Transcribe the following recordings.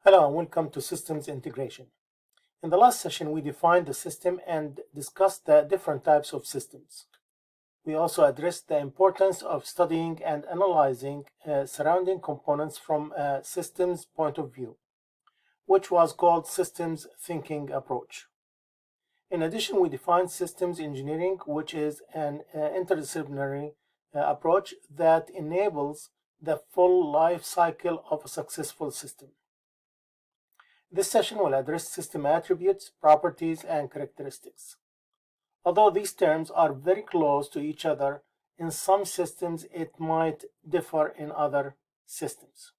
Hello and welcome to Systems Integration. In the last session, we defined the system and discussed the different types of systems. We also addressed the importance of studying and analyzing surrounding components from a systems point of view, which was called systems thinking approach. In addition, we defined systems engineering, which is an interdisciplinary approach that enables the full life cycle of a successful system. This session will address system attributes, properties, and characteristics. Although these terms are very close to each other, in some systems it might differ in other systems.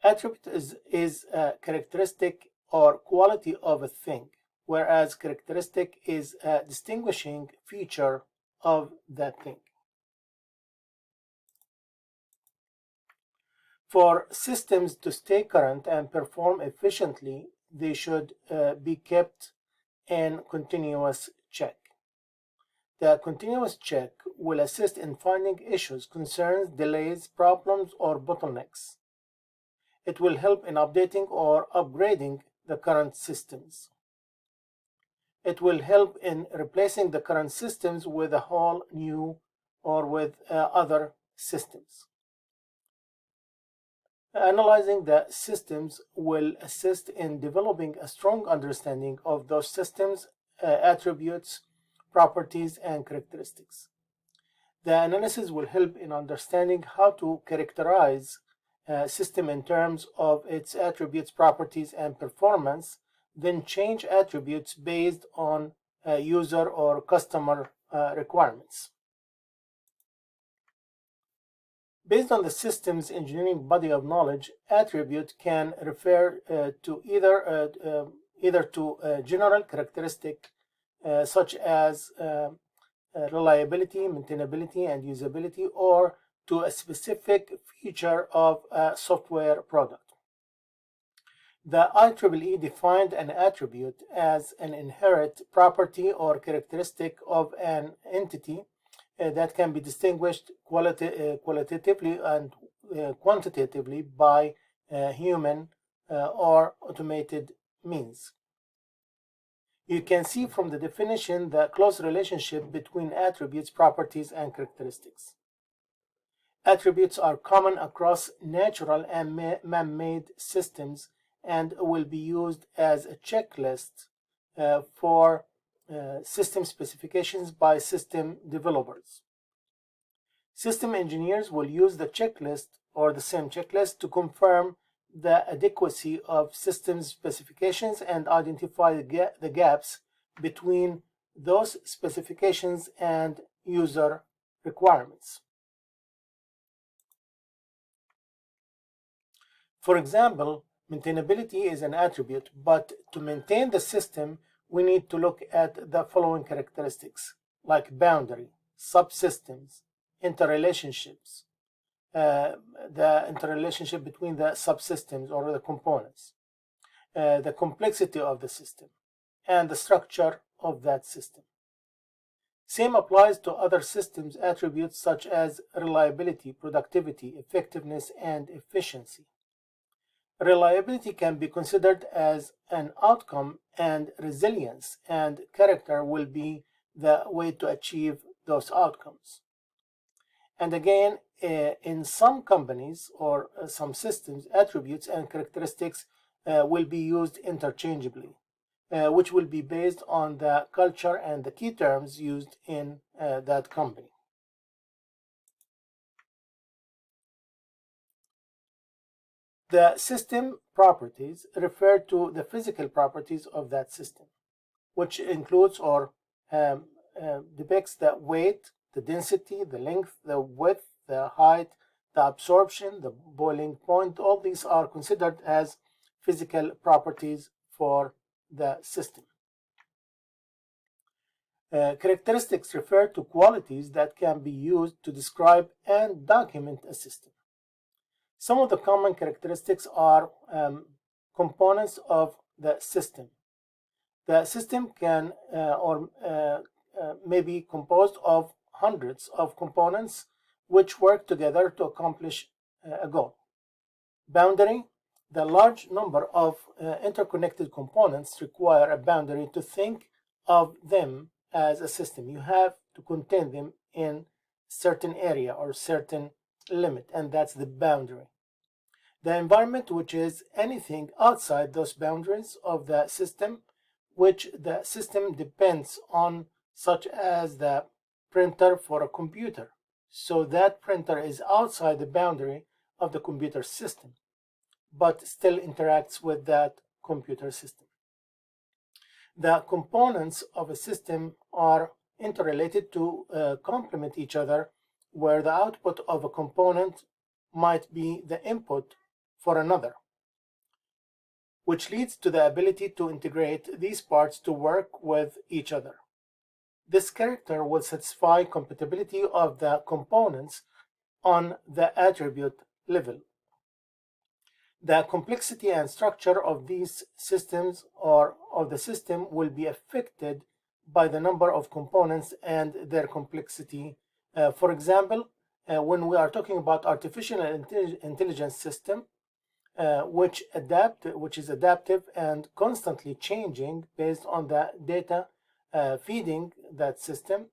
Attribute is a characteristic or quality of a thing, whereas characteristic is a distinguishing feature of that thing. For systems to stay current and perform efficiently, they should be kept in continuous check. The continuous check will assist in finding issues, concerns, delays, problems, or bottlenecks. It will help in updating or upgrading the current systems. It will help in replacing the current systems with a whole new or with other systems. Analyzing the systems will assist in developing a strong understanding of those systems' attributes, properties, and characteristics. The analysis will help in understanding how to characterize a system in terms of its attributes, properties, and performance, then change attributes based on user or customer requirements. Based on the system's engineering body of knowledge, attribute can refer to either to a general characteristic such as reliability, maintainability, and usability, or to a specific feature of a software product. The IEEE defined an attribute as an inherent property or characteristic of an entity that can be distinguished qualitatively and quantitatively by human or automated means. You can see from the definition the close relationship between attributes, properties, and characteristics. Attributes are common across natural and man-made systems and will be used as a checklist for system specifications by system developers. System engineers will use the checklist or the same checklist to confirm the adequacy of system specifications and identify the gaps between those specifications and user requirements. For example, maintainability is an attribute, but to maintain the system, we need to look at the following characteristics, like boundary, subsystems, interrelationships, the interrelationship between the subsystems or the components, the complexity of the system, and the structure of that system. Same applies to other systems attributes such as reliability, productivity, effectiveness, and efficiency. Reliability can be considered as an outcome, and resilience and character will be the way to achieve those outcomes. And again, in some companies or some systems, attributes and characteristics will be used interchangeably, which will be based on the culture and the key terms used in that company. The system properties refer to the physical properties of that system, which includes or depicts the weight, the density, the length, the width, the height, the absorption, the boiling point. All these are considered as physical properties for the system. Characteristics refer to qualities that can be used to describe and document a system. Some of the common characteristics are components of the system. The system can may be composed of hundreds of components which work together to accomplish a goal. Boundary The large number of interconnected components require a boundary to think of them as a system. You have to contain them in certain area or certain limit, and that's the boundary. The environment, which is anything outside those boundaries of the system, which the system depends on, such as the printer for a computer. So that printer is outside the boundary of the computer system, but still interacts with that computer system. The components of a system are interrelated to complement each other, where the output of a component might be the input for another, which leads to the ability to integrate these parts to work with each other. This character will satisfy compatibility of the components on the attribute level. The complexity and structure of these systems or of the system will be affected by the number of components and their complexity. For example, when we are talking about artificial intelligence system, which is adaptive and constantly changing based on the data feeding that system,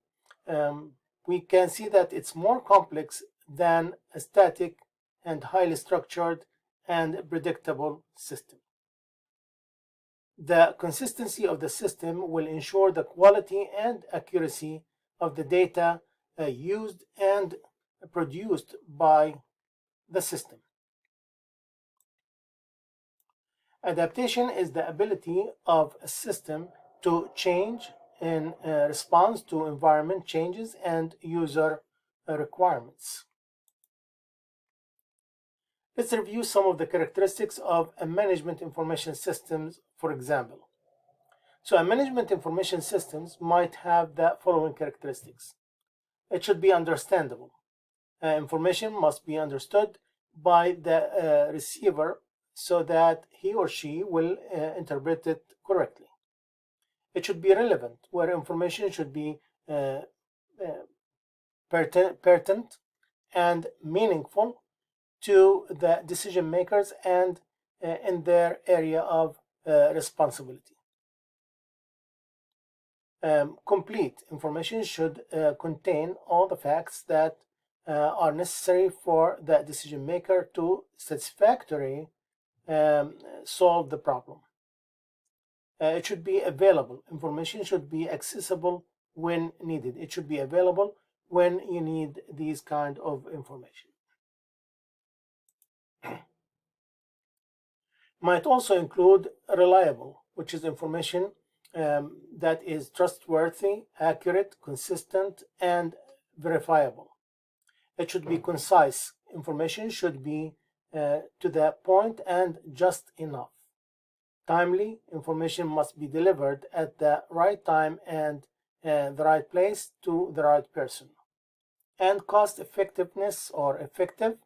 we can see that it's more complex than a static and highly structured and predictable system. The consistency of the system will ensure the quality and accuracy of the data used and produced by the system. Adaptation is the ability of a system to change in response to environment changes and user requirements. Let's review some of the characteristics of a management information systems, for example. So a management information systems might have the following characteristics. It should be understandable. Information must be understood by the receiver so that he or she will interpret it correctly. It should be relevant, where information should be pertinent and meaningful to the decision makers and in their area of responsibility. Complete information should contain all the facts that are necessary for the decision maker to satisfactorily solve the problem. It should be available. Information should be accessible when needed. It should be available when you need these kind of information. Might also include reliable, which is information that is trustworthy, accurate, consistent, and verifiable. It should be concise. Information should be to the point and just enough. Timely. Information must be delivered at the right time and the right place to the right person. And cost effectiveness or effective,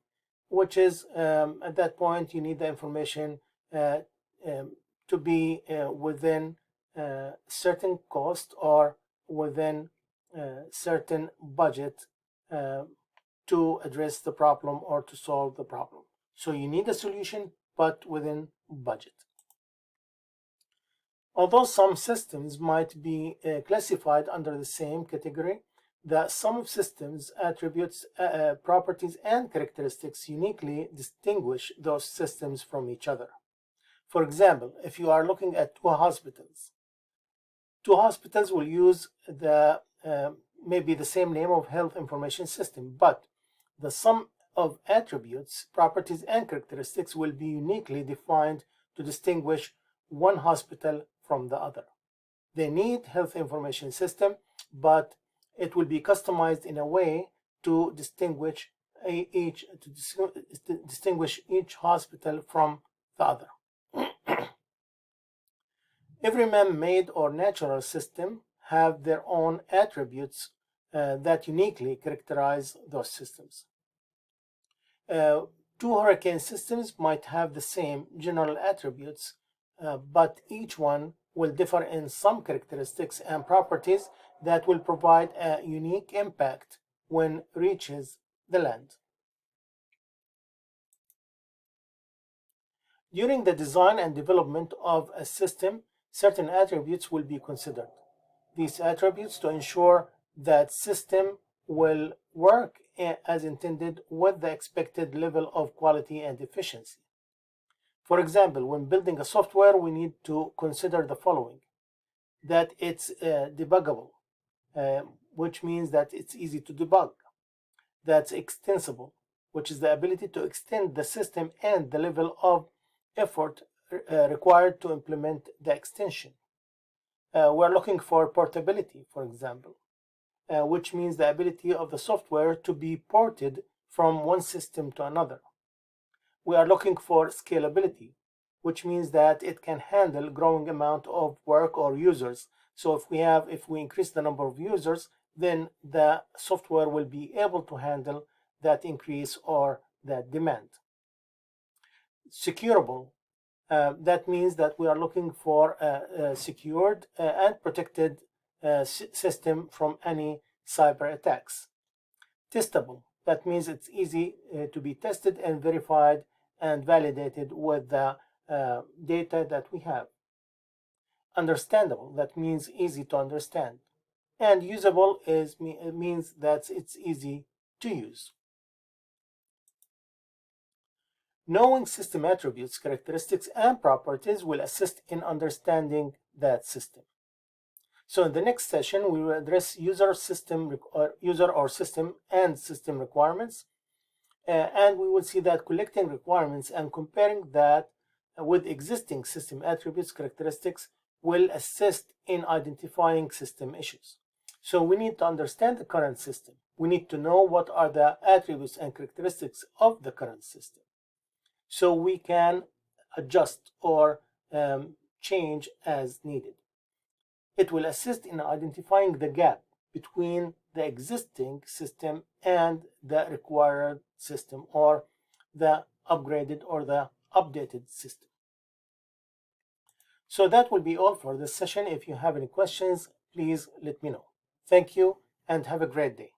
which is at that point you need the information to be within certain cost or within certain budget to address the problem or to solve the problem. So you need a solution, but within budget. Although some systems might be classified under the same category, the sum of systems attributes, properties, and characteristics uniquely distinguish those systems from each other. For example, if you are looking at two hospitals will use the maybe the same name of health information system, but the sum of attributes, properties, and characteristics will be uniquely defined to distinguish one hospital from the other. They need health information system, but it will be customized in a way to distinguish each hospital from the other. Every man-made or natural system have their own attributes that uniquely characterize those systems. Two hurricane systems might have the same general attributes, but each one will differ in some characteristics and properties that will provide a unique impact when reaches the land. During the design and development of a system, certain attributes will be considered. These attributes to ensure that system will work as intended with the expected level of quality and efficiency. For example, when building a software, we need to consider the following: that it's debuggable, which means that it's easy to debug; that's extensible, which is the ability to extend the system and the level of effort required to implement the extension. We're looking for portability, for example, which means the ability of the software to be ported from one system to another. We are looking for scalability, which means that it can handle growing amount of work or users. So if we increase the number of users, then the software will be able to handle that increase or that demand. Securable, that means that we are looking for a secured and protected system from any cyber attacks. Testable, that means it's easy to be tested and verified and validated with the data that we have. Understandable, that means easy to understand. And usable means that it's easy to use. Knowing system attributes, characteristics, and properties will assist in understanding that system. So in the next session, we will address user or system and system requirements. And we will see that collecting requirements and comparing that with existing system attributes characteristics will assist in identifying system issues. So we need to understand the current system. We need to know what are the attributes and characteristics of the current system, so we can adjust or change as needed. It will assist in identifying the gap between the existing system and the required system, or the upgraded or the updated system. So that will be all for this session. If you have any questions, please let me know. Thank you and have a great day.